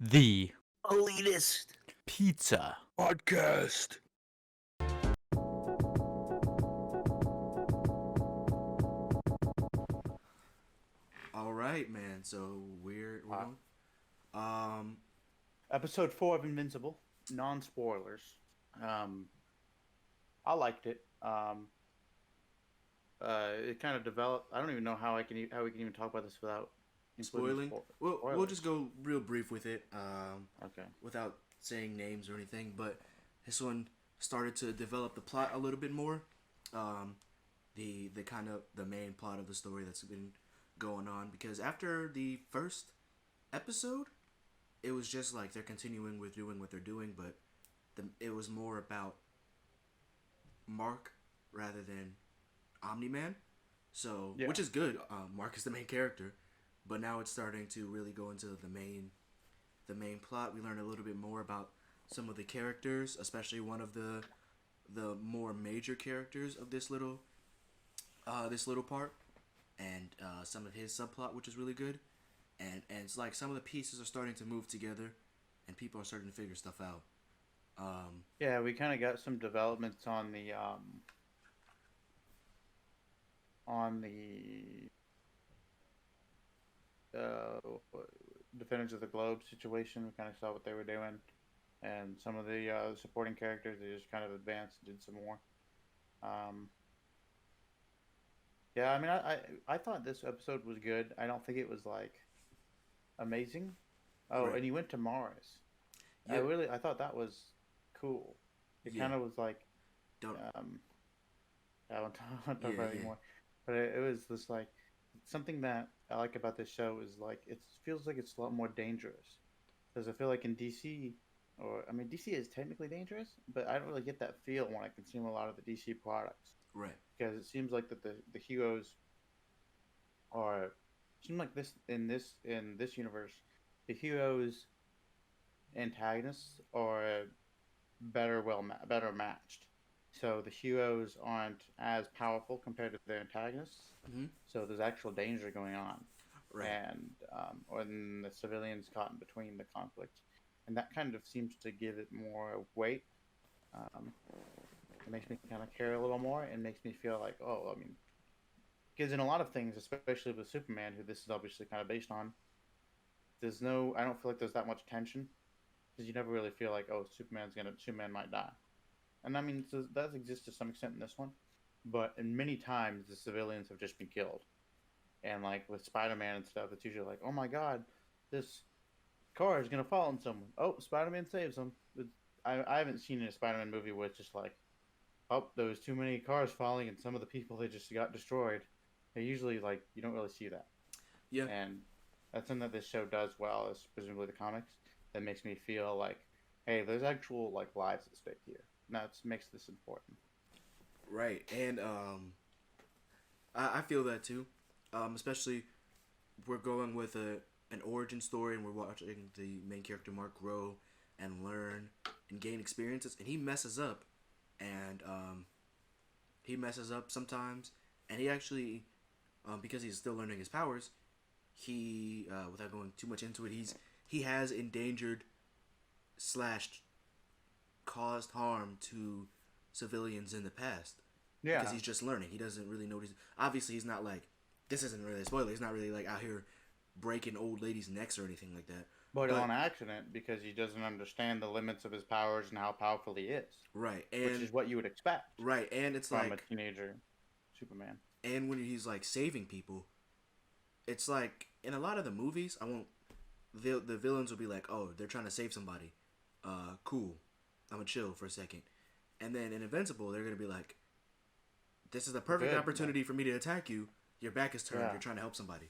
The Elitist Pizza podcast. All right, man. So we're Wow. going. Episode 4 of Invincible, non-spoilers. I liked it. It kind of developed. I don't even know how how we can even talk about this without including spoiling. We'll spoilers. just go real brief with it. Okay. Without saying names or anything, but this one started to develop the plot a little bit more. The kind of the main plot of the story that's been going on, because after the first episode, it was just like they're continuing with doing what they're doing, but it was more about Mark rather than Omni-Man. So, Yeah. which is good. Mark is the main character, but now it's starting to really go into the main plot. We learn a little bit more about some of the characters, especially one of the more major characters of this little part, and some of his subplot, which is really good. And it's like some of the pieces are starting to move together, and people are starting to figure stuff out. Yeah, we kind of got some developments on the uh, Defenders of the Globe situation. We kind of saw what they were doing, and some of the supporting characters they just kind of advanced and did some more. Um, yeah, I mean, I thought this episode was good. I don't think it was like amazing. Oh, Right. and he went to Mars. Yeah. I thought that was cool. It Yeah. kind of was like Don't. um I won't talk Yeah. about it Yeah. anymore. But it was just like something that I like about this show is like it feels like it's a lot more dangerous because I feel like in DC, or I mean DC is technically dangerous, but I don't really get that feel when I consume a lot of the DC products Right. because it seems like that the heroes are seem like this universe the heroes antagonists are better matched. So the heroes aren't as powerful compared to their antagonists. Mm-hmm. So there's actual danger going on, Right. and or then the civilians caught in between the conflict, and that kind of seems to give it more weight. Um, it makes me kind of care a little more, and makes me feel like, oh, I mean, because in a lot of things, especially with Superman, who this is obviously kind of based on, I don't feel like there's that much tension because you never really feel like, oh, Superman might die. And I mean, so that exists to some extent in this one, but in many times the civilians have just been killed. And like with Spider-Man and stuff, it's usually like, oh my God, this car is gonna fall on someone. Oh, Spider-Man saves them. I haven't seen a Spider-Man movie where it's just like, oh, there was too many cars falling and some of the people they just got destroyed. They usually like you don't really see that, Yeah. and that's something that this show does well, as presumably the comics. That makes me feel like, hey, there's actual like lives at stake here. And that makes this important. Right. And I feel that too. Especially we're going with an origin story, and we're watching the main character Mark grow and learn and gain experiences, and he messes up, and he messes up sometimes, and he actually, because he's still learning his powers, he without going too much into it, he has endangered slashed caused harm to civilians in the past, Yeah, because he's just learning. He doesn't really notice. Obviously, he's not like, this isn't really a spoiler. He's not really like out here breaking old ladies' necks or anything like that. but on accident because he doesn't understand the limits of his powers and how powerful he is, Right, which and is what you would expect it's from a like, teenager Superman. and when he's like saving people, it's like in a lot of the movies, I won't. The villains will be like, oh, they're trying to save somebody. Cool. I'm gonna chill for a second, and then in Invincible, they're gonna be like, this is the perfect Good, opportunity for me to attack you. Your back is turned. Yeah. You're trying to help somebody,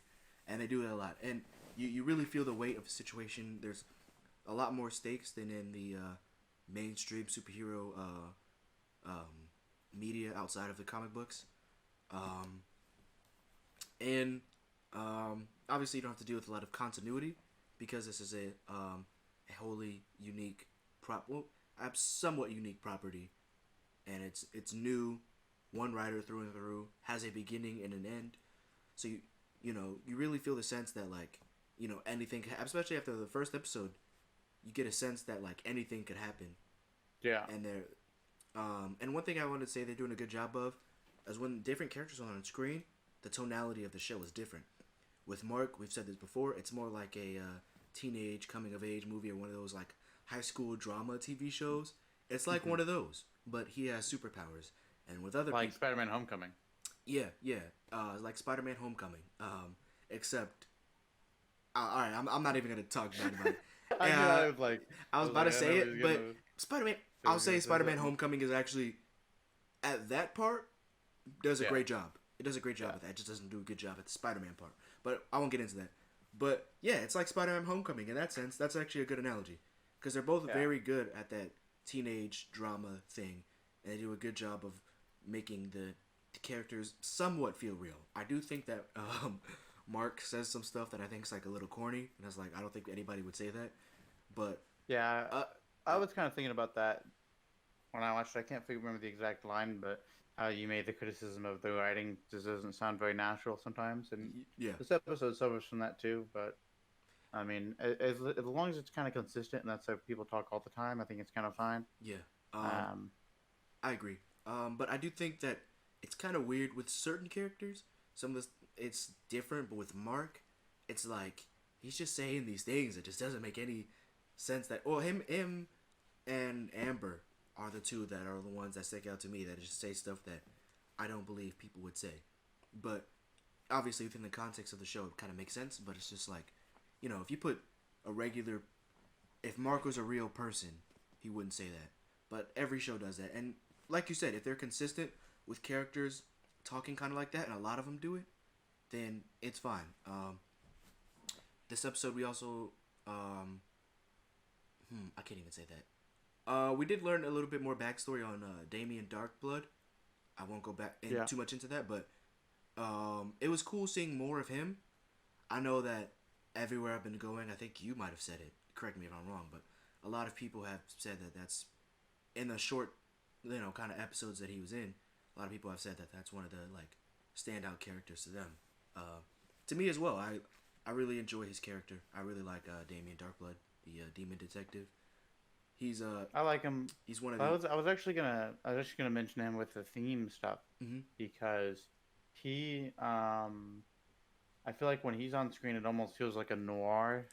and they do it a lot. And you really feel the weight of the situation. There's a lot more stakes than in the mainstream superhero media outside of the comic books. And obviously, you don't have to deal with a lot of continuity because this is a wholly unique somewhat unique property, and it's new. One writer through and through, has a beginning and an end. So you really feel the sense that, like, anything, especially after the first episode, you get a sense that like anything could happen, Yeah. and and one thing I wanted to say they're doing a good job of is when different characters are on screen, the tonality of the show is different. With Mark, we've said this before, it's more like a teenage coming of age movie or one of those like high school drama TV shows. It's like one of those, but he has superpowers. And with other Like people, Spider-Man: Homecoming. yeah, like Spider-Man: Homecoming. Except, all right, I'm not even gonna talk bad about it. I knew Uh, I was like, I was about like, to I say know it, he's but gonna- Spider-Man. he I'll was say gonna say Spider-Man: something. Homecoming is actually at that part does a Yeah. great job. It does a great job Yeah. at that. It just doesn't do a good job at the Spider-Man part. But I won't get into that. But yeah, it's like Spider-Man: Homecoming in that sense. That's actually a good analogy because they're both Yeah. very good at that teenage drama thing, and they do a good job of making the characters somewhat feel real. I do think that Mark says some stuff that I think is like a little corny, and I was like, I don't think anybody would say that. But Yeah, uh, I was kind of thinking about that when I watched it. I can't remember the exact line, but how you made the criticism of the writing just doesn't sound very natural sometimes, and yeah, this episode suffers from that too. But I mean, as long as it's kind of consistent and that's how people talk all the time, I think it's kind of fine. yeah. Um, I agree. But I do think that it's kind of weird with certain characters. Some of this, it's different, but with Mark, it's like he's just saying these things. It just doesn't make any sense. That well, him, and Amber are the two that are the ones that stick out to me. That just say stuff that I don't believe people would say. But obviously, within the context of the show, it kind of makes sense. But it's just like, if you put a regular, if Mark was a real person, he wouldn't say that. But every show does that. And like you said, if they're consistent with characters talking kind of like that, and a lot of them do it, then it's fine. This episode, we also, I can't even say that. We did learn a little bit more backstory on Damien Darkblood. I won't go back too much into that, but it was cool seeing more of him. I know that everywhere I've been going, I think you might have said it. Correct me if I'm wrong, but a lot of people have said that that's in the short, kind of episodes that he was in. A lot of people have said that that's one of the like standout characters to them. To me as well. I really enjoy his character. I really like Damien Darkblood, the demon detective. He's I like him. he's one of I the was actually gonna mention him with the theme stuff Mhm. because he I feel like when he's on screen, it almost feels like a noir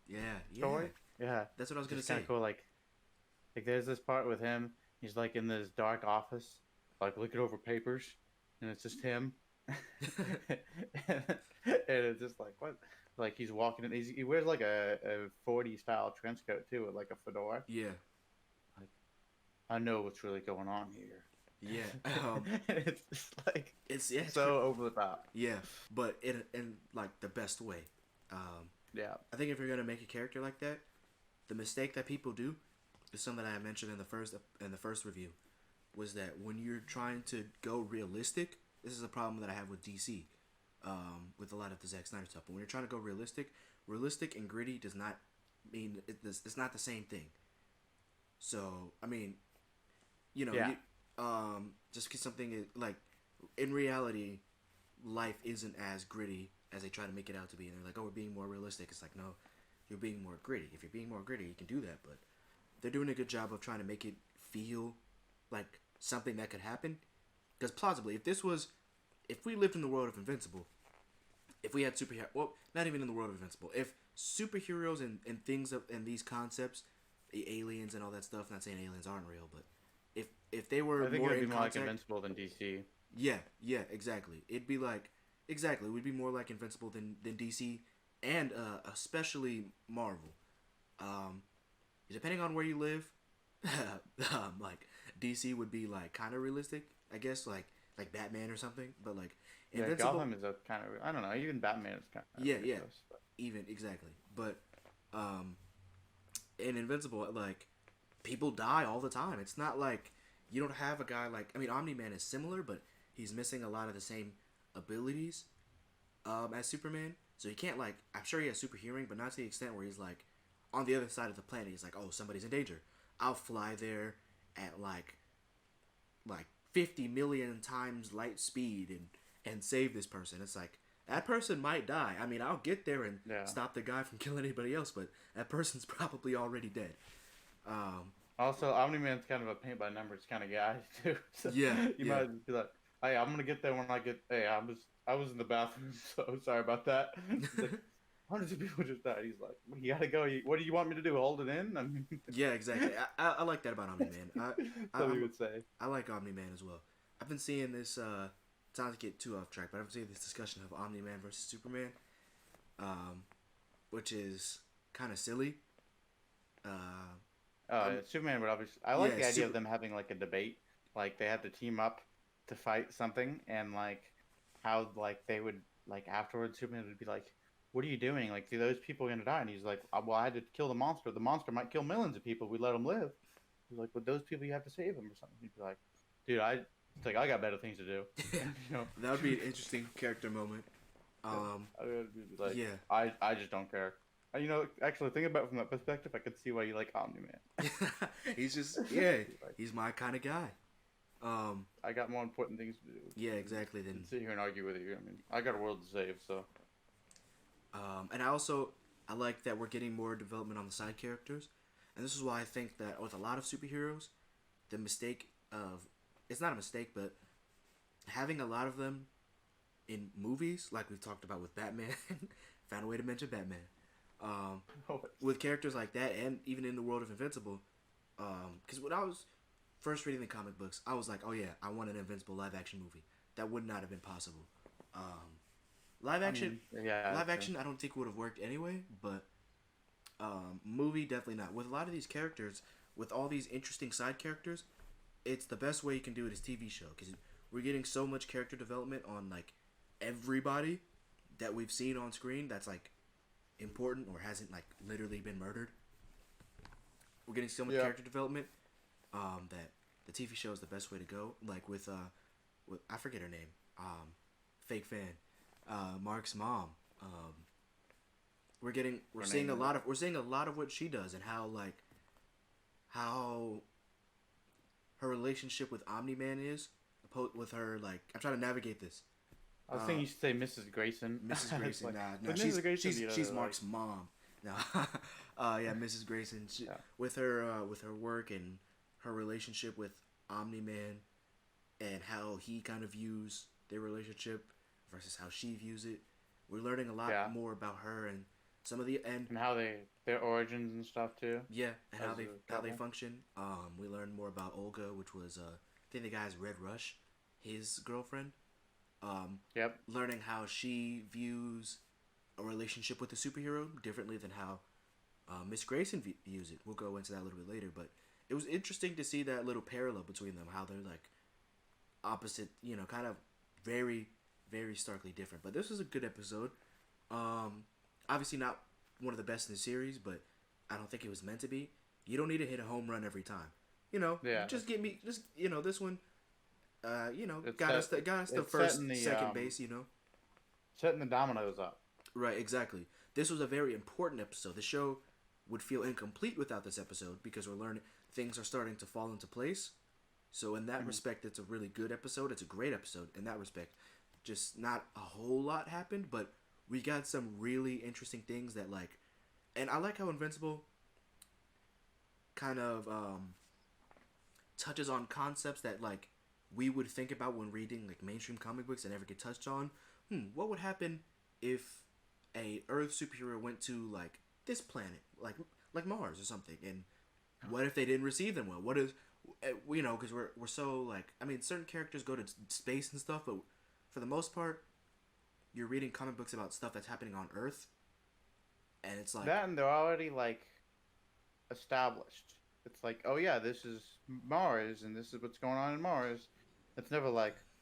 yeah. story. Yeah, That's what I was gonna it's kind say. of cool. Like there's this part with him. He's like in this dark office, like looking over papers, and it's just him. And it's just like what? Like he's walking in. He wears like a 40s style trench coat too, with like a fedora. Yeah, Like I know what's really going on here. yeah. It's just like It's so over the top. yeah, but in like the best way. Yeah. I think if you're gonna make a character like that, the mistake that people do is something I mentioned in the first review, was that when you're trying to go realistic, this is a problem that I have with DC, with a lot of the Zack Snyder stuff. But when you're trying to go realistic and gritty does not mean it's not the same thing. So I mean, Yeah. just because something is like in reality, life isn't as gritty as they try to make it out to be, and they're like, oh, we're being more realistic. It's like, no, you're being more gritty. If you're being more gritty, you can do that, but they're doing a good job of trying to make it feel like something that could happen. Because plausibly, if we lived in the world of Invincible, if we had superhero, well, not even in the world of Invincible, if superheroes and things and these concepts, the aliens and all that stuff, not saying aliens aren't real, but if they were I think more it would in be more like contact, Invincible than DC. yeah, exactly. It'd be like exactly. It would be more like Invincible than DC, and especially Marvel. Depending on where you live, like DC would be like kind of realistic, I guess, like Batman or something. But like Yeah, Invincible, Gotham is a kind of I don't know. Even Batman is kind of Yeah. ridiculous, but- even exactly. But in Invincible, like people die all the time. It's not like you don't have a guy like Omni Man is similar, but he's missing a lot of the same abilities as Superman. So he can't like I'm sure he has super hearing, but not to the extent where he's like on the other side of the planet. He's like, oh, somebody's in danger. I'll fly there at like 50 million times light speed and save this person. It's like that person might die. I mean, I'll get there and Yeah. stop the guy from killing anybody else, but that person's probably already dead. Also, Omni-Man's kind of a paint by numbers kind of guy too. So Yeah, you yeah. might just be like, "Hey, I'm gonna get there when I get. Hey, I was in the bathroom, so sorry about that." It's like, hundreds of people just died. He's like, "Well, you gotta go. What do you want me to do? Hold it in?" I mean, Yeah, exactly. I like that about Omni Man. that's what he would say. I like Omni Man as well. I've been seeing this. It's not to get too off track, but I've been seeing this discussion of Omni Man versus Superman, which is kind of silly. Superman would obviously. I like Yeah, the idea of them having like a debate. Like they have to team up to fight something, and like how like they would like afterwards. Superman would be like, "What are you doing? Like, do those people gonna die?" And he's like, "Well, I had to kill the monster. The monster might kill millions of people. We let them live." He's like, "But those people, you have to save them or something." He'd be like, "Dude, it's like I got better things to do." You know, That would be an interesting character moment. I would be like, Yeah. I just don't care. You know, actually, think about it from that perspective, I could see why you like Omni Man. He's just he's my kind of guy. I got more important things to do. Yeah, exactly. Than sit here and argue with you. I mean, I got a world to save, so. And I like that we're getting more development on the side characters, and this is why I think that with a lot of superheroes, the mistake of it's not a mistake, but having a lot of them in movies, like we've talked about with Batman, found a way to mention Batman. With characters like that, and even in the world of Invincible, because when I was first reading the comic books, I was like, oh yeah, I want an Invincible live action movie. That would not have been possible. Live action, I don't think would have worked anyway, but movie definitely not. With a lot of these characters, with all these interesting side characters, it's the best way you can do it is TV show, because we're getting so much character development on like everybody that we've seen on screen that's like important or hasn't like literally been murdered. We're getting so much character development that the TV show is the best way to go. Like with I forget her name, fake fan, Mark's mom. We're seeing a lot of what she does and how her relationship with Omni Man is with her. Like, I'm trying to navigate this. I was thinking you should say Mrs. Grayson. Mrs. Grayson, like, nah, she's Mark's mom. No, yeah, Mrs. Grayson. With her work and her relationship with Omni Man, and how he kind of views their relationship versus how she views it. We're learning a lot more about her and some of and how their origins and stuff too. Yeah, and how they function. We learned more about Olga, which was I think the guy's Red Rush, his girlfriend. Learning how she views a relationship with a superhero differently than how Miss Grayson views it. We'll go into that a little bit later, but it was interesting to see that little parallel between them, how they're like opposite, kind of very, very starkly different. But this was a good episode. Obviously not one of the best in the series, but I don't think it was meant to be. You don't need to hit a home run every time. Just give me this one. Got us the first, second base. Setting the dominoes up. Right, exactly. This was a very important episode. The show would feel incomplete without this episode because we're learning things are starting to fall into place. So in that respect, it's a really good episode. It's a great episode in that respect. Just not a whole lot happened, but we got some really interesting things that and I like how Invincible kind of touches on concepts that we would think about when reading mainstream comic books and never get touched on. What would happen if a Earth superhero went to this planet, like Mars or something, and what if they didn't receive them well? What is, because we're so certain characters go to space and stuff, but for the most part, you're reading comic books about stuff that's happening on Earth, and it's that, and they're already established. It's like, oh yeah, this is Mars, and this is what's going on in Mars. It's never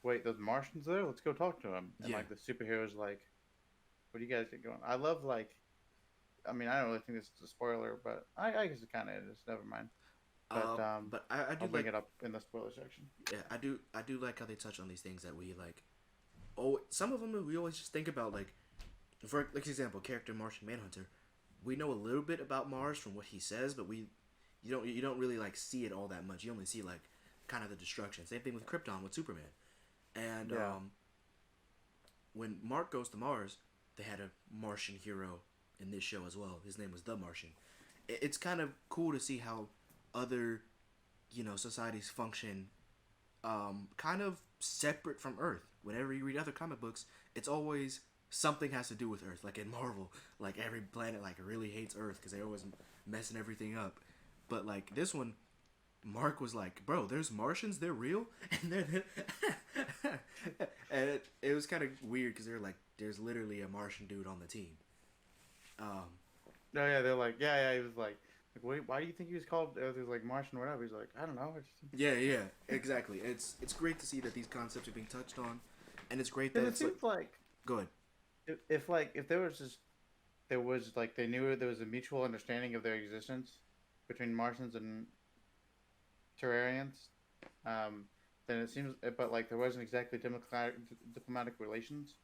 wait, those Martians there? Let's go talk to them. And the superheroes what do you guys get going? I love I don't really think this is a spoiler, but I guess it kind of is. Never mind. But I do I'll bring it up in the spoiler section. Yeah, I do like how they touch on these things that we Oh, some of them we always just think about for example, character Martian Manhunter. We know a little bit about Mars from what he says, but you don't really see it all that much. You only see kind of the destruction. Same thing with Krypton with Superman, and when Mark goes to Mars, they had a Martian hero in this show as well. His name was the Martian. It's kind of cool to see how other, societies function, kind of separate from Earth. Whenever you read other comic books, it's always something has to do with Earth. Like in Marvel, like every planet like really hates Earth because they're always messing everything up. But like this one, Mark was like, "Bro, there's Martians. They're real." And then, and it was kind of weird because they're like, "There's literally a Martian dude on the team." No, yeah, they're like, yeah. He was like, wait, why do you think he was called? He was like Martian, or whatever. He's like, I don't know. Yeah, exactly. It's great to see that these concepts are being touched on, and it's great that It it's seems like go ahead. if there was just there was like they knew there was a mutual understanding of their existence between Martians and Terrarians, then it seems, but like there wasn't exactly diplomatic relations.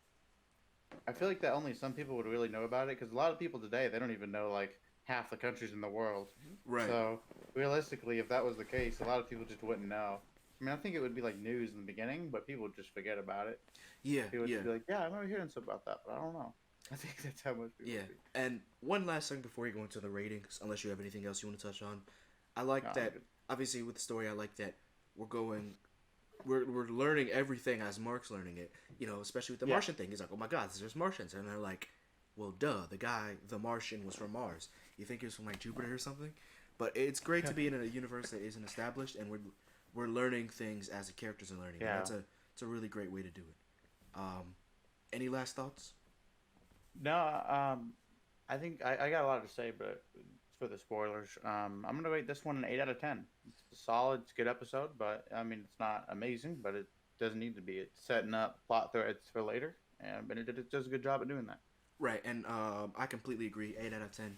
I feel like that only some people would really know about it because a lot of people today they don't even know like half the countries in the world. Right. So realistically, if that was the case, a lot of people just wouldn't know. I mean, I think it would be like news in the beginning, but people would just forget about it. Yeah, People would yeah, just be like, "Yeah, I remember hearing something about that, but I don't know." I think that's how much people yeah. would be. And one last thing before we go into the ratings, unless you have anything else you want to touch on, I like No, I'm that. good. Obviously, with the story, I like that we're learning everything as Mark's learning it. Especially with the Yeah. Martian thing. He's like, "Oh my God, there's Martians," and they're like, "Well, duh, the Martian was from Mars. You think he was from like Jupiter or something?" But it's great to be in a universe that isn't established, and we're learning things as the characters are learning. Yeah. And it's a really great way to do it. Any last thoughts? No, I think I got a lot to say, but for the spoilers, I'm gonna rate this one an 8 out of 10. It's a solid, it's a good episode, but I mean, it's not amazing, but it doesn't need to be. It's setting up plot threads for later, and Benedict does a good job at doing that. Right, and I completely agree. 8 out of 10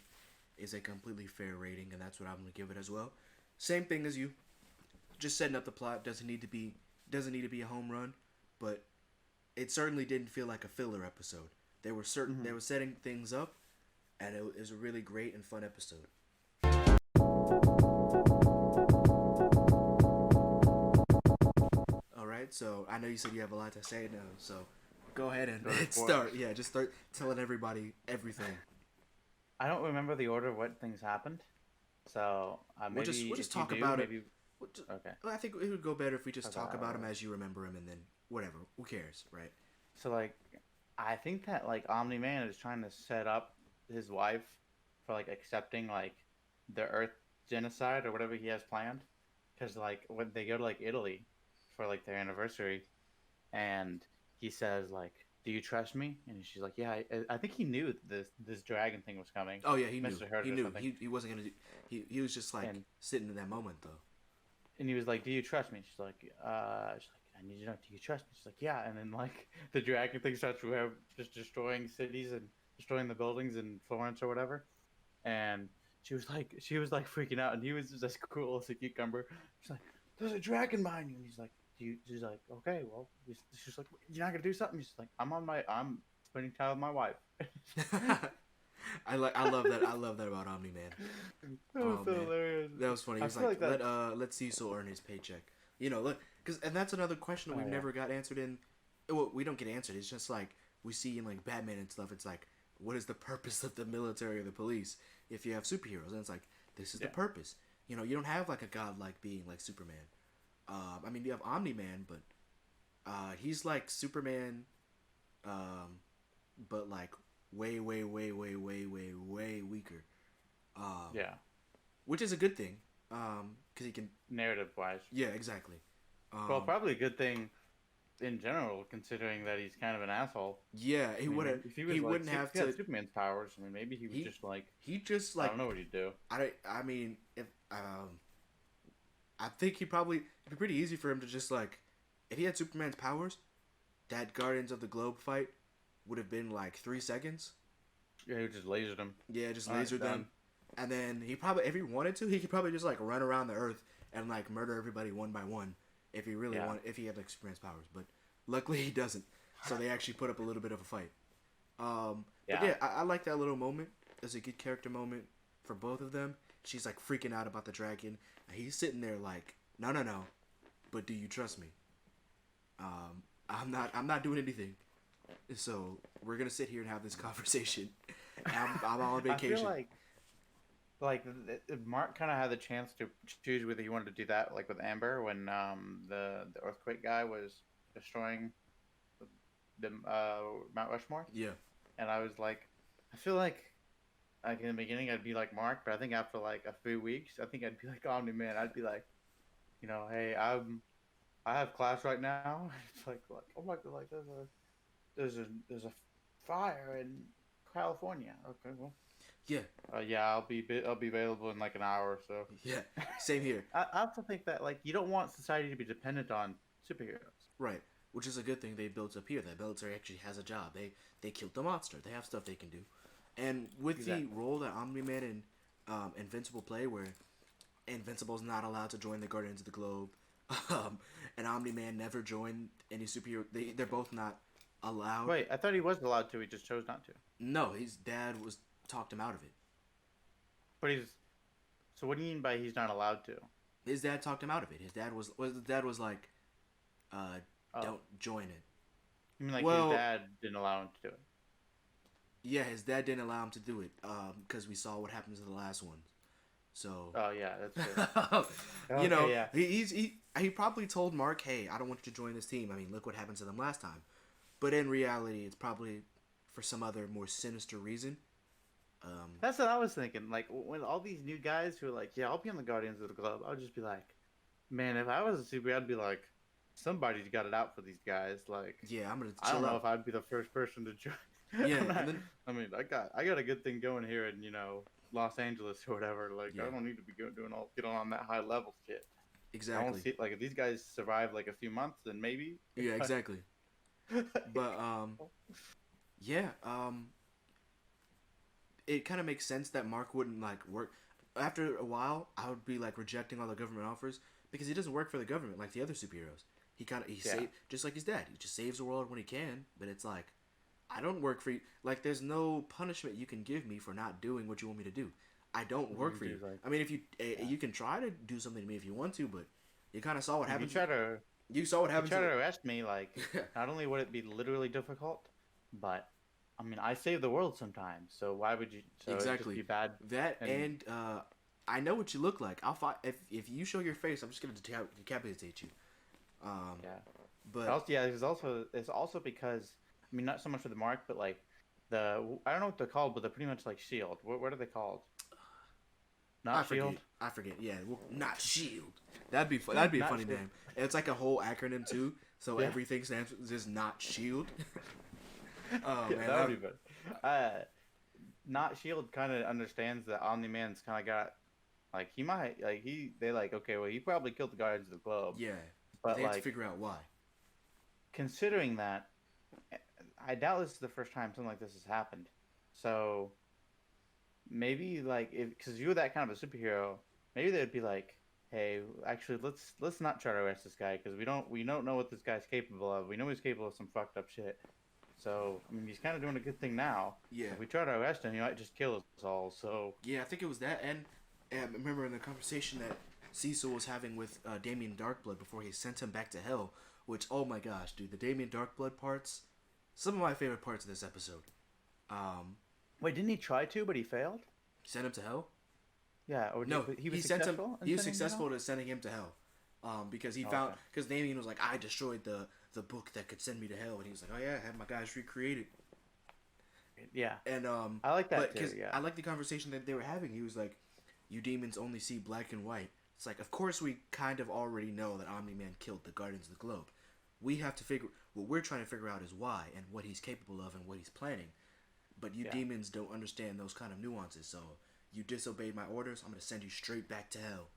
is a completely fair rating, and that's what I'm gonna give it as well. Same thing as you. Just setting up the plot doesn't need to be a home run, but it certainly didn't feel like a filler episode. They were setting things up, and it was a really great and fun episode. All right, so I know you said you have a lot to say now, so go ahead and Go for it. start. Yeah, just start telling everybody everything. I don't remember the order of what things happened, so maybe we'll just if you talk do, about it. maybe okay. I think it would go better if we just talk about them About- as you remember them, and then whatever. Who cares, right? So like, I think that like Omni Man is trying to set up his wife for like accepting like the Earth genocide or whatever he has planned, because like when they go to like Italy for like their anniversary, and he says like, "Do you trust me?" And she's like, "Yeah." I think he knew this dragon thing was coming. Oh yeah, he knew. Must have heard He it or knew. something. He wasn't gonna do. He was just like And- sitting in that moment though. And he was like, "Do you trust me?" She's like, I need to know, do you trust me?" She's like, "Yeah." And then like the dragon thing starts just destroying cities and destroying the buildings in Florence or whatever. And she was like freaking out, and he was just as cool as a cucumber. She's like, "There's a dragon behind you." And he's like, She's like, "Okay, well." She's like, "You're not gonna do something?" She's like, I'm spending time with my wife." I love that. I love that about Omni Man. That was Oh, so man. hilarious. That was funny. He I was feel like, like that- let Cecil earn his paycheck. Look, and that's another question that Oh, we've yeah. never got answered in. Well, we don't get answered. It's just like we see in like Batman and stuff. It's like, what is the purpose of the military or the police if you have superheroes? And it's like, this is the Yeah. purpose. You don't have like a godlike being like Superman. I mean, you have Omni Man, but he's like Superman, but like way, way, way, way, way, way, way weaker. Yeah, Which is a good thing, because he can. narrative wise. Yeah, exactly. Well, probably a good thing in general, considering that he's kind of an asshole. Yeah, he I mean, wouldn't. If he was He like, wouldn't have if he had to. Superman's powers. I mean, maybe he would He- just like He just I like. don't know what he'd do. I mean, if I think it'd be pretty easy for him to just like, if he had Superman's powers, that Guardians of the Globe fight would have been like 3 seconds. Yeah, he just lasered him. Yeah, just Alright, lasered done. them, and then he probably, if he wanted to, he could probably just like run around the Earth and like murder everybody one by one if he really Yeah. if he had like Superman's powers. But luckily he doesn't, so they actually put up a little bit of a fight. But yeah, I like that little moment. It's a good character moment for both of them. She's like freaking out about the dragon. And he's sitting there like, no, but do you trust me? I'm not doing anything. So we're gonna sit here and have this conversation. I'm on I feel vacation. like Mark kind of had the chance to choose whether he wanted to do that, like with Amber when the earthquake guy was destroying the Mount Rushmore, Yeah, and I was like, I feel like in the beginning I'd be like Mark, but I think after like a few weeks, I think I'd be like Omni Man. I'd be like, hey, I have class right now. It's like oh my god, like there's a fire in California. Okay, well, yeah, yeah, I'll be available in like an hour or so. yeah. Same here. I also think that like you don't want society to be dependent on superheroes. Right. Which is a good thing they built up here. That military actually has a job. They killed the monster. They have stuff they can do. And with Exactly. the role that Omni Man and Invincible play, where Invincible's not allowed to join the Guardians of the Globe, and Omni Man never joined any superhero. They're both not allowed. Wait, I thought he was allowed to. He just chose not to. No, his dad was talked him out of it. But he's. So what do you mean by he's not allowed to? His dad talked him out of it. His dad was like, Oh, don't join it. you mean like Well, his dad didn't allow him to do it? yeah, his dad didn't allow him to do it because we saw what happened to the last one. So, Oh yeah, that's true. you know, Okay, yeah. he probably told Mark, "Hey, I don't want you to join this team. I mean, look what happened to them last time." But in reality, it's probably for some other more sinister reason. That's what I was thinking. Like when all these new guys who are like, "Yeah, I'll be on the Guardians of the Globe," I would just be like, "Man, if I was a super, I'd be like, somebody's got it out for these guys." Like, Yeah, I'm gonna I don't chill know out. if I'd be the first person to join. Yeah, I'm not- and then I mean, I got a good thing going here in Los Angeles or whatever. Like, yeah, I don't need to be getting on that high level shit. I want to exactly. see like if these guys survive like a few months, then maybe. Yeah, exactly. But yeah, it kind of makes sense that Mark wouldn't like work. After a while, I would be like rejecting all the government offers because he doesn't work for the government like the other superheroes. He Yeah. save just like his dad. He just saves the world when he can. But it's like, I don't work for you. Like, there's no punishment you can give me for not doing what you want me to do. I don't work for you. Dude, like, I mean, if you yeah. you can try to do something to me if you want to, but you kind of saw what If you happened. try to You saw what if you happened try to. to arrest me, like, not only would it be literally difficult, but I mean, I save the world sometimes. So why would you? So it'd just Exactly. be bad. That And and I know what you look like. I'll fight if you show your face. I'm just gonna decapitate you. Um, yeah. but Also, yeah, it's also because I mean, not so much for the mark, but like I don't know what they're called, but they're pretty much like shield. What are they called? I Not forget. shield. I forget. Yeah, well, not Shield. That'd be that'd be a Not funny Shield. name. And it's like a whole acronym too. So Yeah. everything stands for just not Shield. Oh Yeah, man, that would be better. Not shield kind of understands that Omni Man's kind of got like he might like they like okay, well he probably killed the Guardians of the Globe, yeah. but They have to like figure out why. considering that, I doubt this is the first time something like this has happened. So maybe like if because you're that kind of a superhero, maybe they'd be like, hey, actually let's not try to arrest this guy because we don't know what this guy's capable of. We know he's capable of some fucked up shit. So I mean he's kind of doing a good thing now. Yeah. If we try to arrest him, he might just kill us all. So Yeah, I think it was that, and I remember in the conversation that Cecil was having with Damien Darkblood before he sent him back to hell. Which, oh my gosh, dude, the Damien Darkblood parts, some of my favorite parts of this episode. wait, didn't he try to, but he failed? Sent him to hell. Yeah, or No, he was sent him. successful. He was successful to sending him to hell, because he found okay. because Damien was like, I destroyed the book that could send me to hell, and he was like, oh yeah, I had my guys recreated. Yeah, And I like that but too. Yeah, I like the conversation that they were having. He was like, "You demons only see black and white." It's like, of course we kind of already know that Omni Man killed the Guardians of the Globe. We have to figure what we're trying to figure out is why and what he's capable of and what he's planning. But you Yeah. demons don't understand those kind of nuances. So you disobeyed my orders. I'm gonna send you straight back to hell.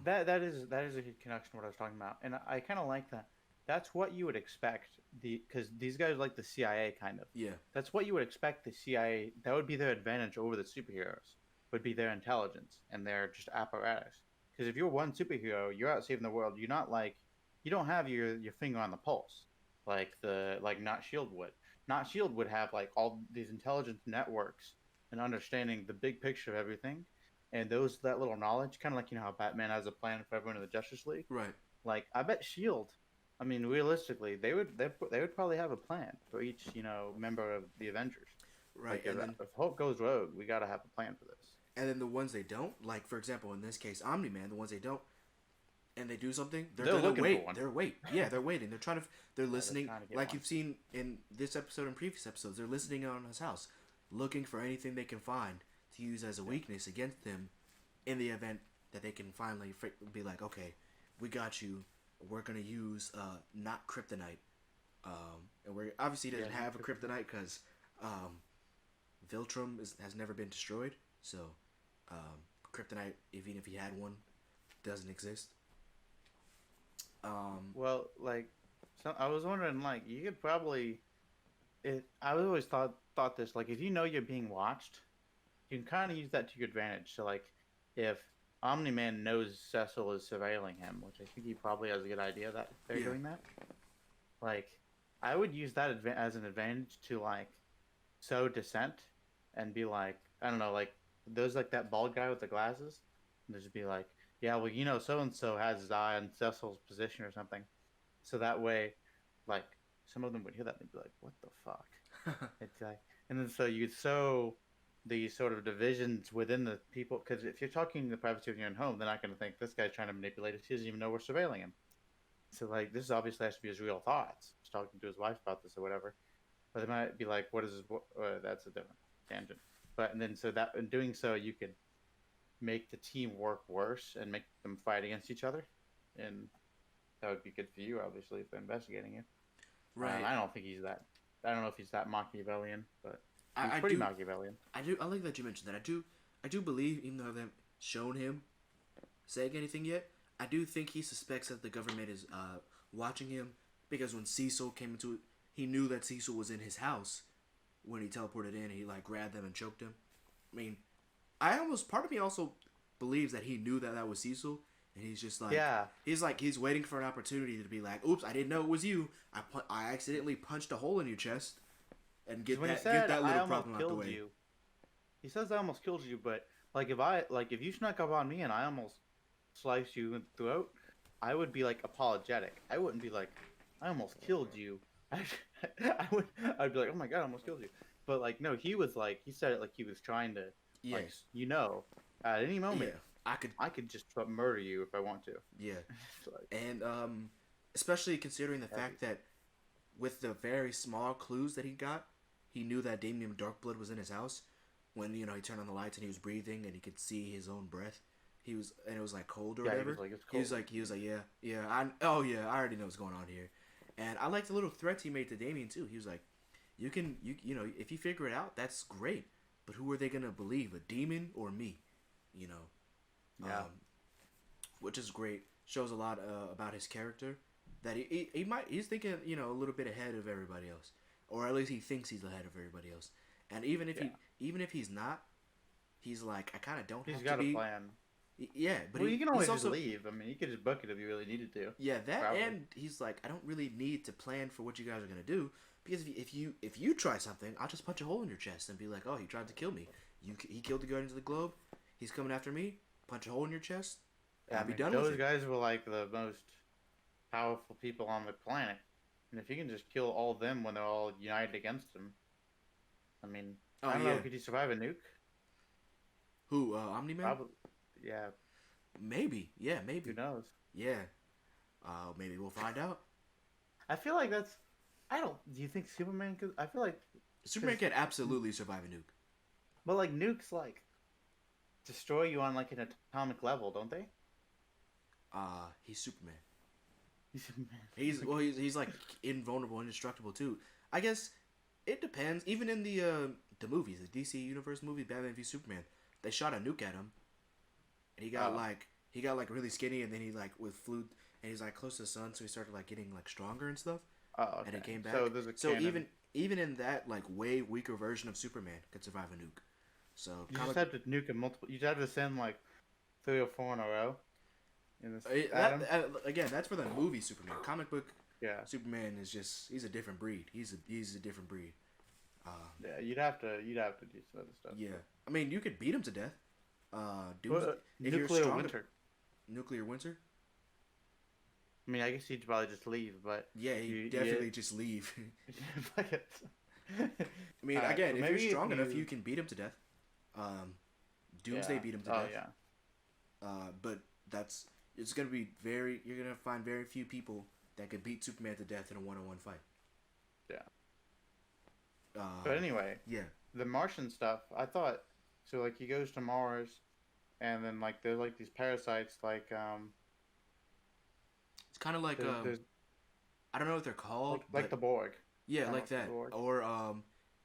that is a good connection to what I was talking about, and I kind of like that. That's what you would expect because these guys are like the CIA kind of. Yeah, That's what you would expect the CIA. That would be their advantage over the superheroes. Would be their intelligence and their just apparatus. Because if you're one superhero, you're out saving the world. You're not like you don't have your finger on the pulse like not Shield would. Not Shield would have like all these intelligence networks and understanding the big picture of everything, and that little knowledge, kind of like how Batman has a plan for everyone in the Justice League. right. Like I bet Shield I mean, realistically, they would probably have a plan for each member of the Avengers. Right, Like and then if Hulk goes rogue, we gotta have a plan for this. the ones they don't, like for example in this case, Omni Man, the ones they don't, and they do something, they're They're gonna looking wait. for one. Yeah, they're waiting. They're trying to. They're They're listening, trying to get like one. you've seen in this episode and previous episodes. They're listening on his house, looking for anything they can find to use as a weakness against him, in the event that they can finally be like, okay, we got you. We're gonna use not kryptonite, and we're obviously doesn't have a kryptonite because Viltrum has never been destroyed, so kryptonite, even if he had one, doesn't exist. Well, like, so I was wondering, like, you could probably. I always thought this, like, if you know you're being watched, you can kind of use that to your advantage. So, like, if Omni Man knows Cecil is surveilling him, which I think he probably has a good idea that they're doing that. Like, I would use that as an advantage to like sow dissent and be like, I don't know, like there's like that bald guy with the glasses, and just be like, yeah, well, so and so has his eye on Cecil's position or something, so that way, like some of them would hear that and they'd be like, what the fuck? It's like, and then so you sow these sort of divisions within the people, because if you're talking in the privacy of your own home, they're not going to think this guy's trying to manipulate us. He doesn't even know we're surveilling him. So like this obviously has to be his real thoughts. He's talking to his wife about this or whatever. But they might be like, "What is this? That's a different tangent." But and then so that in doing so, you could make the team work worse and make them fight against each other, and that would be good for you, obviously, if they're investigating you. Right. I don't think he's that. I don't know if he's that Machiavellian, but he's I pretty do, Machiavellian. I like that you mentioned that. I do believe, even though they haven't shown him saying anything yet, I do think he suspects that the government is watching him, because when Cecil came into it, he knew that Cecil was in his house when he teleported in. He like grabbed them and choked him. I mean, part of me also believes that he knew that was Cecil, and he's just like, Yeah. he's waiting for an opportunity to be like, oops, I didn't know it was you. I accidentally punched a hole in your chest, and get that little problem out the way. You, he says I almost killed you, but like if you snuck up on me and I almost sliced you in the throat, I would be like apologetic. I wouldn't be like, I almost killed you. I'd be like, oh my god, I almost killed you. But like, no, he was like, he said it like he was trying to, like, at any moment, I could just murder you if I want to. Yeah, like, and especially considering the fact that with the very small clues that he got, he knew that Damien Darkblood was in his house when he turned on the lights and he was breathing and he could see his own breath. It was like cold or whatever. He was like, I already know what's going on here. And I like the little threats he made to Damien too. He was like, you if you figure it out, that's great. But who are they gonna believe, a demon or me? Yeah. Which is great. Shows a lot about his character. That he's thinking a little bit ahead of everybody else, or at least he thinks he's ahead of everybody else. And even if he's not, he's like, I kind of don't. He's got a plan. Yeah, but you can always just leave. I mean, you could just book it if you really needed to. Yeah, that probably. And he's like, I don't really need to plan for what you guys are gonna do, because if you try something, I'll just punch a hole in your chest and be like, oh, he tried to kill me. He killed the Guardians of the Globe. He's coming after me. Punch a hole in your chest. Yeah, be done. Those guys were like the most powerful people on the planet, and if you can just kill all of them when they're all united against him, I mean, I don't know. Could you survive a nuke? Who? Omni-Man? Probably. Yeah. Maybe. Yeah, maybe. Who knows? Yeah. Maybe we'll find out. I feel like that's. Do you think Superman could? I feel like Superman can absolutely survive a nuke. But like nukes, like destroy you on like an atomic level, don't they? He's Superman. He's Superman. He's like invulnerable, indestructible too. I guess it depends. Even in the movies, the DC Universe movie, Batman v Superman, they shot a nuke at him. And he got like really skinny, and then he like flew, and he's like close to the sun, so he started like getting like stronger and stuff. Oh, okay. And it came back. So there's a canon. even in that like way weaker version of Superman could survive a nuke. So you just have to nuke him multiple. You just have to send like 3 or 4 in a row. Again, that's for the movie Superman. Comic book, Superman is he's a different breed. He's a different breed. Yeah, you'd have to do some other stuff. Yeah, I mean, you could beat him to death. Nuclear winter. Nuclear winter. I mean, I guess he'd probably just leave, but Yeah, he you, definitely just leave. but I mean, Alright, again, so if you're maybe strong enough, you can beat him to death. Doomsday yeah. beat him to Oh death. yeah. But that's it's gonna be very. You're gonna find very few people that can beat Superman to death in a one-on-one fight. Yeah. But Um, anyway, yeah, the Martian stuff, I thought so. Like he goes to Mars, and then like there's like these parasites, it's kind of like there's I don't know what they're called, like but the Borg. yeah, Kind of like like the that. Borg. Or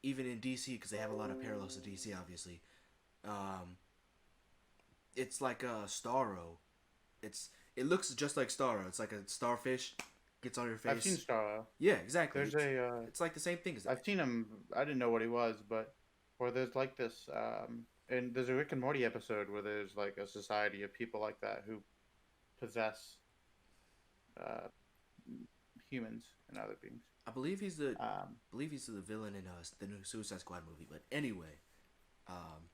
even in DC because they have a lot of parallels to DC, obviously. Um, it's like a Starro. It looks just like Starro. It's like a starfish gets on your face. I've seen Starro. Yeah, exactly. There's a It's like the same thing as that. I've seen him. I didn't know what he was, but or there's like this and there's a Rick and Morty episode where there's like a society of people like that who possess uh, humans and other beings. Believe he's the villain in the new Suicide Squad movie. But anyway, um,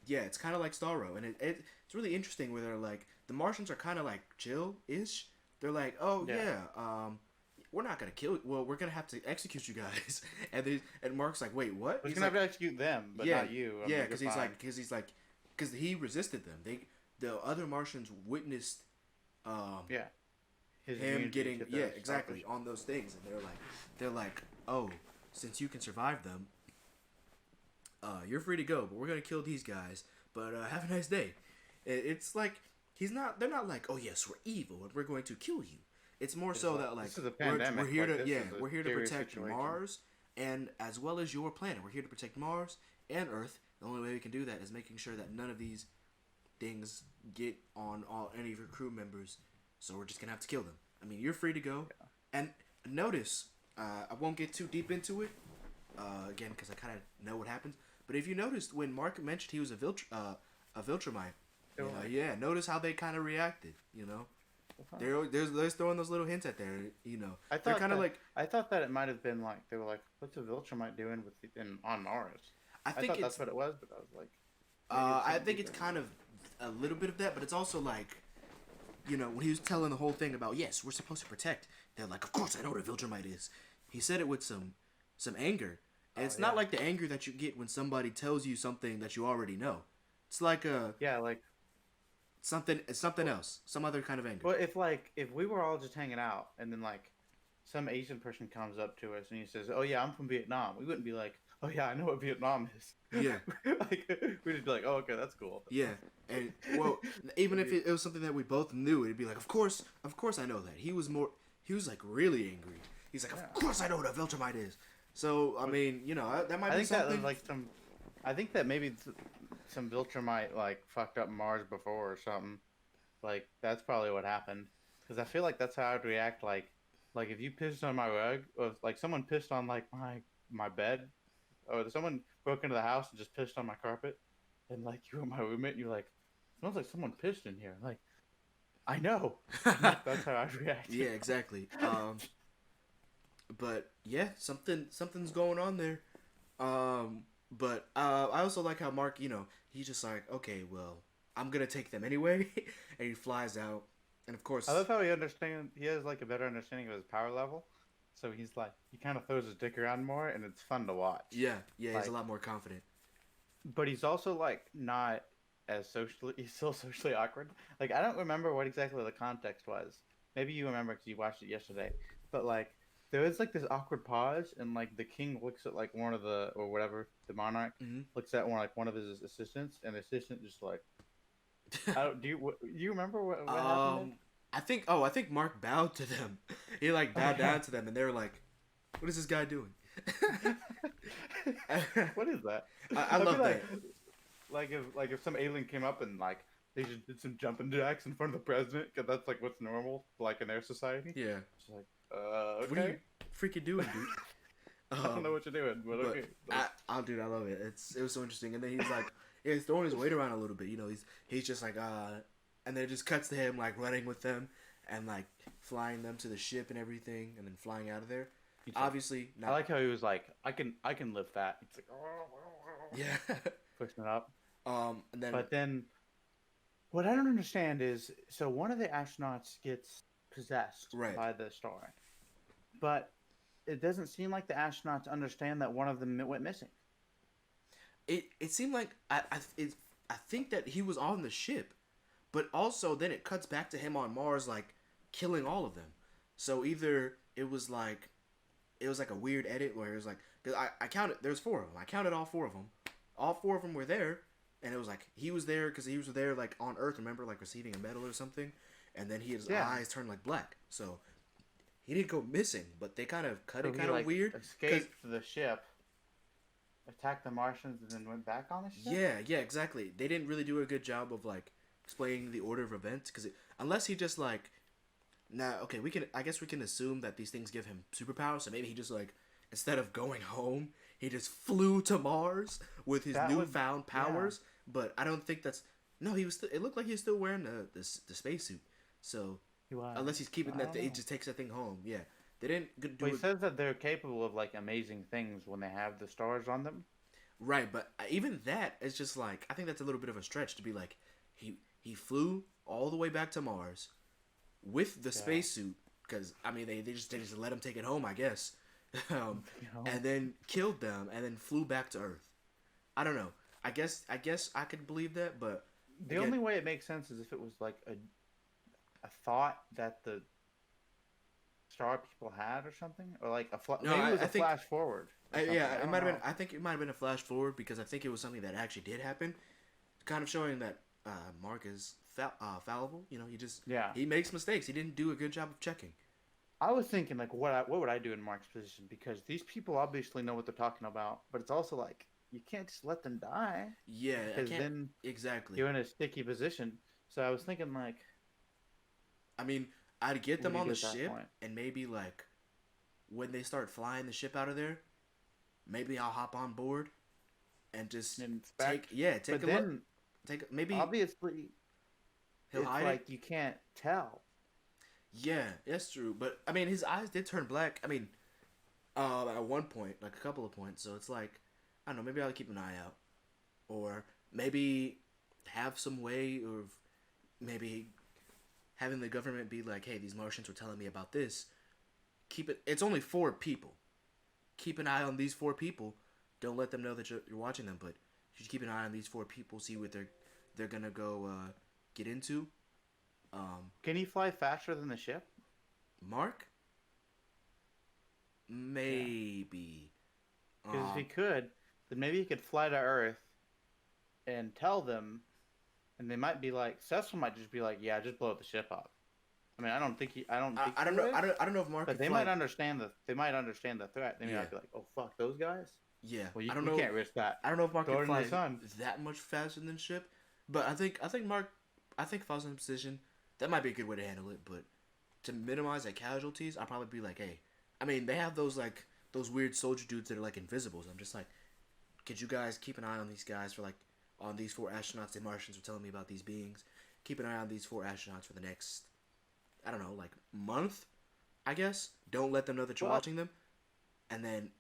yeah, it's kind of like Starro, and it's really interesting where they're like the Martians are kind of like chill-ish. They're like, oh yeah, we're not gonna kill. Well, we're gonna have to execute you guys. And Mark's like, wait, what? He's He's gonna like, have to execute them, but yeah, not you. I'm yeah, like, because "You're he's fine." like, because he resisted them. The other Martians witnessed, Yeah, his him immunity getting to yeah the exactly starfish. on those things, and they're like, oh, since you can survive them, you're free to go, but we're gonna kill these guys. But have a nice day. It's like they're not like, oh yes, we're evil and we're going to kill you. It's more It's so like, that like this is a pandemic. we're here like, to this is a we're here to serious protect situation. Mars and as well as your planet. We're here to protect Mars and Earth. The only way we can do that is making sure that none of these things get on any of your crew members. So we're just gonna have to kill them. I mean, you're free to go. Yeah. And notice, I won't get too deep into it, again, because I kind of know what happens. But if you noticed when Mark mentioned he was a Viltrumite, you know, yeah, notice how they kind of reacted. You know, they're throwing those little hints at there. You know, I they're thought kind of like I thought that it might have been like they were like, "What's a Viltrumite doing on Mars?" I I think thought it's that's what it was, but I was like, I think it's kind of a little bit of that, but it's also like, you know, when he was telling the whole thing about yes, we're supposed to protect. They're like, of course I know what a Viltrumite is. He said it with some anger. And it's not like the anger that you get when somebody tells you something that you already know. It's like like something else, some other kind of anger. well, if we were all just hanging out and then like some Asian person comes up to us and he says, "Oh yeah, I'm from Vietnam," we wouldn't be like, "Oh yeah, I know what Vietnam is." Yeah. like we'd just be like, "Oh okay, that's cool." Yeah, and well, even if it was something that we both knew, it'd be like, of course I know that. He was like really angry. He's like, of course I know what a Viltrumite is. So I mean, you know, that might I be think something. that was like some. I think that maybe some Viltrumite like fucked up Mars before or something. Like that's probably what happened. Because I feel like that's how I'd react. Like if you pissed on my rug, or if, like someone pissed on like my bed, or someone broke into the house and just pissed on my carpet, and like you were my roommate, and you're like, it smells like someone pissed in here. Like, I know. That's how I'd react. Yeah, exactly. But yeah, something's going on there. But I also like how Mark, you know, he's just like, okay, well, I'm gonna take them anyway, and he flies out, and of course, I love how he understands. He has like a better understanding of his power level, so he's like he kind of throws his dick around more, and it's fun to watch. yeah, like, he's a lot more confident. But he's also like not as socially. He's still socially awkward. Like I don't remember what exactly the context was. Maybe you remember because you watched it yesterday. But like there is like this awkward pause, and like the king looks at like one of the or whatever the monarch looks at one of his assistants, and the assistant just like. Do you remember what happened? I think Mark bowed to them. He like bowed down to them, and they were like, "What is this guy doing?" What is that? I love that. Like if some alien came up and like they just did some jumping jacks in front of the president, because that's like what's normal, like in their society. Yeah. It's like, okay. What are you freaking doing, dude? I don't know what you're doing, but okay. Dude, I love it. It was so interesting, and then he's like, he's throwing his weight around a little bit. You know, he's just like, and then it just cuts to him like running with them and like flying them to the ship and everything, and then flying out of there. He's Obviously, like, I like how he was like, I can lift that. It's like, yeah, pushing it up. and then But then, What I don't understand is, so one of the astronauts gets possessed Right. by the star, but it doesn't seem like the astronauts understand that one of them went missing. It seemed like I think that he was on the ship, but also then it cuts back to him on Mars, like killing all of them. So either it was like a weird edit where it was like, 'cause I counted, there's four of them. I counted all four of them. All four of them were there, and it was like he was there because he was there like on Earth. Remember, like receiving a medal or something, and then his Yeah. eyes turned like black. So he didn't go missing, but they kind of cut So it he kind of like weird. 'Cause- escaped the ship, attacked the Martians, and then went back on the ship. Yeah, exactly. They didn't really do a good job of like explaining the order of events because unless he just like, nah, okay, I guess we can assume that these things give him superpowers. So maybe he just like instead of going home, he just flew to Mars with his That would- newfound powers. But I don't think that's no. He was. It looked like he was still wearing the spacesuit. So He was. unless he's keeping I that, don't he know. just takes that thing home. Yeah, they didn't do Well, he it says that they're capable of like amazing things when they have the stars on them. right. But even that is just like I think that's a little bit of a stretch to be like he flew all the way back to Mars with the spacesuit because I mean they just let him take it home I guess, and then killed them and then flew back to Earth. I don't know. I guess I could believe that, but The only way it makes sense is if it was like a thought that the star people had or something, or like No, maybe it was I a think- flash forward. or something. yeah, I it don't might have been. know. I think it might have been a flash forward because I think it was something that actually did happen, kind of showing that Mark is fallible. You know, he makes mistakes. He didn't do a good job of checking. I was thinking like, what would I do in Mark's position? Because these people obviously know what they're talking about, but it's also like you can't just let them die Yeah, I because can't then exactly. you're in a sticky position. So I was thinking like, I mean, I'd get them What on do the you do at that ship, point? and maybe like when they start flying the ship out of there, maybe I'll hop on board and just inspect. take But a then look. Maybe obviously he'll it's hide like it. you can't tell. Yeah, that's true. But I mean, his eyes did turn black. I mean, at one point, like a couple of points. So it's like, I don't know. Maybe I'll keep an eye out, or maybe have some way of maybe having the government be like, "Hey, these Martians were telling me about this. Keep it. It's only 4 people. Keep an eye on these 4 people. Don't let them know that you're watching them, but you should keep an eye on these 4 people. See what they're gonna go get into." Can he fly faster than the ship? Mark? Maybe. Because if he could, then maybe he could fly to Earth and tell them, and they might be like, Cecil might just be like, "Yeah, just blow the ship up." I mean, I don't think I don't know. he would, I don't know if Mark. but could they fly. might understand the threat. They Yeah. might be like, "Oh fuck, those guys." Yeah. Well, I don't we know. can't risk that. I don't know if Mark Throw it can in the fly sun. that much faster than ship, but I think Mark. I think if I was in a position, that might be a good way to handle it. But to minimize like casualties, I'd probably be like, "Hey, I mean, they have those like those weird soldier dudes that are like invisibles. I'm just like, could you guys keep an eye on these guys for like on these 4 astronauts? The Martians were telling me about these beings. Keep an eye on these 4 astronauts for the next, I don't know, like month, I guess. Don't let them know that you're Well, watching them, and then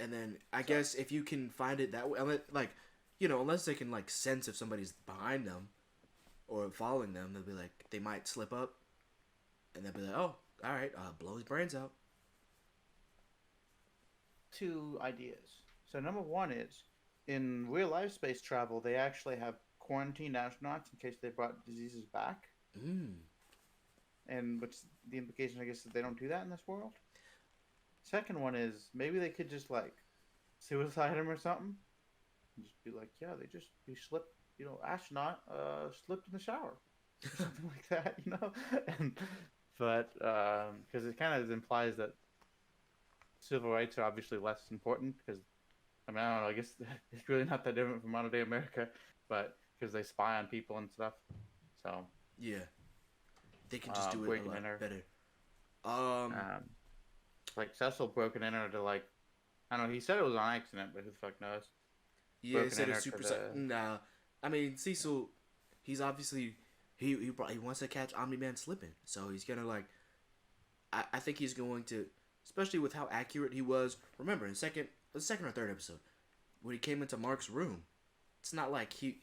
and then I guess if you can find it that way, like, you know, unless they can like sense if somebody's behind them or following them, they'll be like they might slip up, and they'll be like, oh, all right, blow his brains out. 2 ideas. So number 1 is in real life space travel, they actually have quarantined astronauts in case they brought diseases back. And which the implication, I guess, is they don't do that in this world. Second one is maybe they could just like suicide him or something. And just be like, yeah, he slipped, astronaut slipped in the shower, or something like that, But because it kind of implies that civil rights are obviously less important because I mean I don't know, I guess it's really not that different from modern day America, but because they spy on people and stuff, so Yeah, they can just do it a breaking lot and enter. better. Like Cecil broke and entered to like, I don't know. He said it was on accident, but who the fuck knows? Yeah, broken instead of enter super. to the- Nah, I mean Cecil, he's obviously he wants to catch Omni Man slipping, so he's gonna like. I think he's going to, especially with how accurate he was. Remember, in the second or third episode, when he came into Mark's room, it's not like he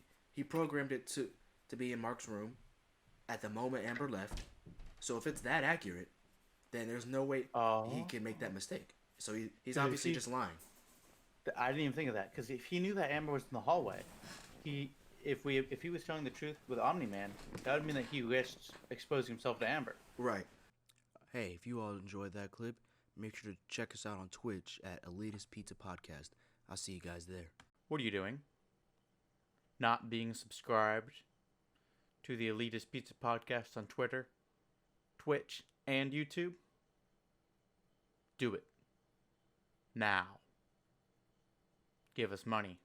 programmed it to to be in Mark's room at the moment Amber left. So if it's that accurate, then there's no way he can make that mistake. So he's obviously just lying. I didn't even think of that, because if he knew that Amber was in the hallway, if he was telling the truth with Omni-Man, that would mean that he risked exposing himself to Amber. Right. Hey, if you all enjoyed that clip, make sure to check us out on Twitch at Elitist Pizza Podcast. I'll see you guys there. What are you doing? Not being subscribed to the Elitist Pizza Podcast on Twitter, Twitch, and YouTube? Do it. Now. Give us money.